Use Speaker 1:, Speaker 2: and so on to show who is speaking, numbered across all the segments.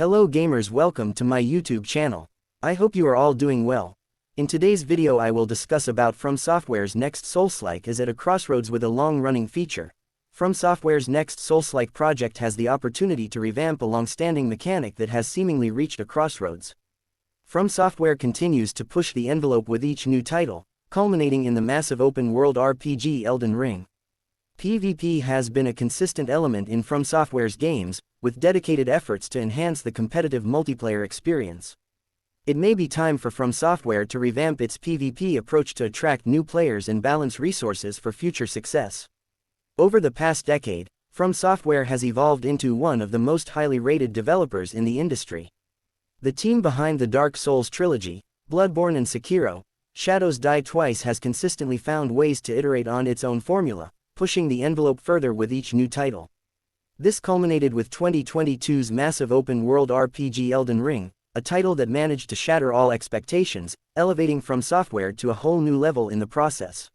Speaker 1: Hello gamers, welcome to my YouTube channel. I hope you are all doing well. In today's video I will discuss about FromSoftware's next Soulslike is at a crossroads with a long-running feature. FromSoftware's next Soulslike project has the opportunity to revamp a long-standing mechanic that has seemingly reached a crossroads. FromSoftware continues to push the envelope with each new title, culminating in the massive open-world RPG Elden Ring. PvP has been a consistent element in FromSoftware's games, with dedicated efforts to enhance the competitive multiplayer experience. It may be time for FromSoftware to revamp its PvP approach to attract new players and balance resources for future success. Over the past decade, FromSoftware has evolved into one of the most highly rated developers in the industry. The team behind the Dark Souls trilogy, Bloodborne and Sekiro, Shadows Die Twice has consistently found ways to iterate on its own formula, pushing the envelope further with each new title. This culminated with 2022's massive open-world RPG Elden Ring, a title that managed to shatter all expectations, elevating FromSoftware to a whole new level in the process.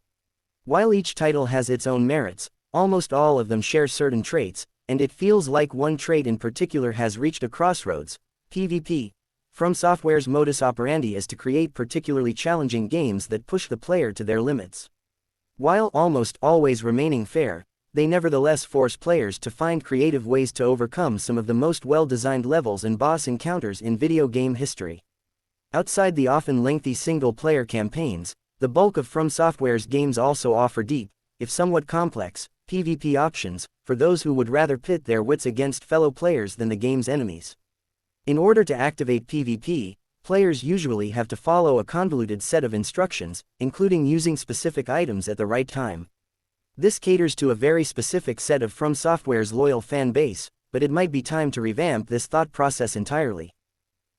Speaker 1: While each title has its own merits, almost all of them share certain traits, and it feels like one trait in particular has reached a crossroads: PvP. FromSoftware's modus operandi is to create particularly challenging games that push the player to their limits. While almost always remaining fair, they nevertheless force players to find creative ways to overcome some of the most well-designed levels and boss encounters in video game history. Outside the often lengthy single-player campaigns, the bulk of FromSoftware's games also offer deep, if somewhat complex, PvP options, for those who would rather pit their wits against fellow players than the game's enemies. In order to activate PvP, players usually have to follow a convoluted set of instructions, including using specific items at the right time. This caters to a very specific set of FromSoftware's loyal fan base, but it might be time to revamp this thought process entirely.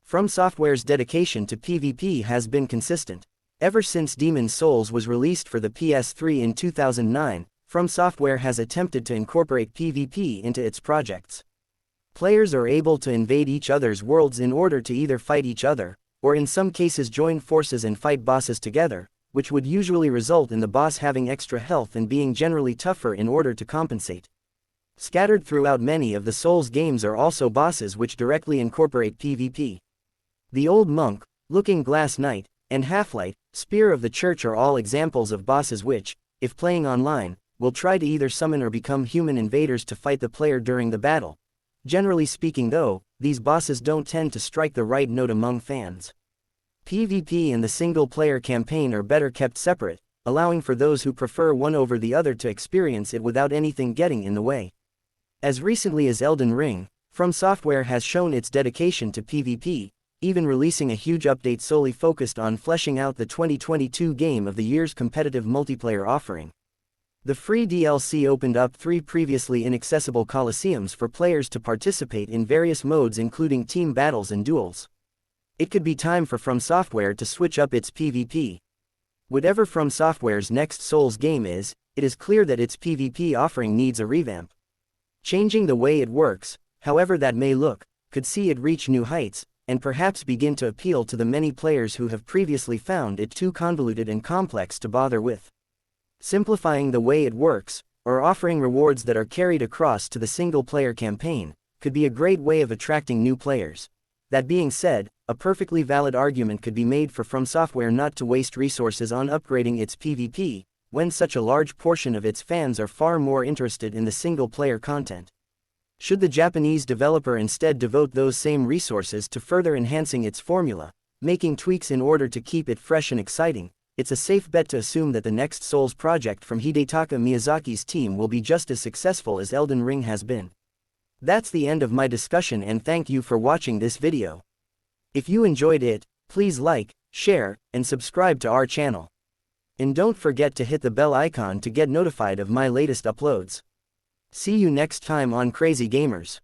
Speaker 1: FromSoftware's dedication to PvP has been consistent. Ever since Demon's Souls was released for the PS3 in 2009, FromSoftware has attempted to incorporate PvP into its projects. Players are able to invade each other's worlds in order to either fight each other, or in some cases join forces and fight bosses together, which would usually result in the boss having extra health and being generally tougher in order to compensate. Scattered throughout many of the Souls games are also bosses which directly incorporate PvP. The Old Monk, Looking Glass Knight, and Half-Light, Spear of the Church are all examples of bosses which, if playing online, will try to either summon or become human invaders to fight the player during the battle. Generally speaking though, these bosses don't tend to strike the right note among fans. PvP and the single-player campaign are better kept separate, allowing for those who prefer one over the other to experience it without anything getting in the way. As recently as Elden Ring, FromSoftware has shown its dedication to PvP, even releasing a huge update solely focused on fleshing out the 2022 Game of the Year's competitive multiplayer offering. The free DLC opened up 3 previously inaccessible coliseums for players to participate in various modes including team battles and duels. It could be time for FromSoftware to switch up its PvP. Whatever FromSoftware's next Souls game is, it is clear that its PvP offering needs a revamp. Changing the way it works, however that may look, could see it reach new heights, and perhaps begin to appeal to the many players who have previously found it too convoluted and complex to bother with. Simplifying the way it works, or offering rewards that are carried across to the single-player campaign, could be a great way of attracting new players. That being said, a perfectly valid argument could be made for FromSoftware not to waste resources on upgrading its PvP, when such a large portion of its fans are far more interested in the single-player content. Should the Japanese developer instead devote those same resources to further enhancing its formula, making tweaks in order to keep it fresh and exciting, it's a safe bet to assume that the next Souls project from Hidetaka Miyazaki's team will be just as successful as Elden Ring has been. That's the end of my discussion and thank you for watching this video. If you enjoyed it, please like, share, and subscribe to our channel. And don't forget to hit the bell icon to get notified of my latest uploads. See you next time on Crazy Gamers.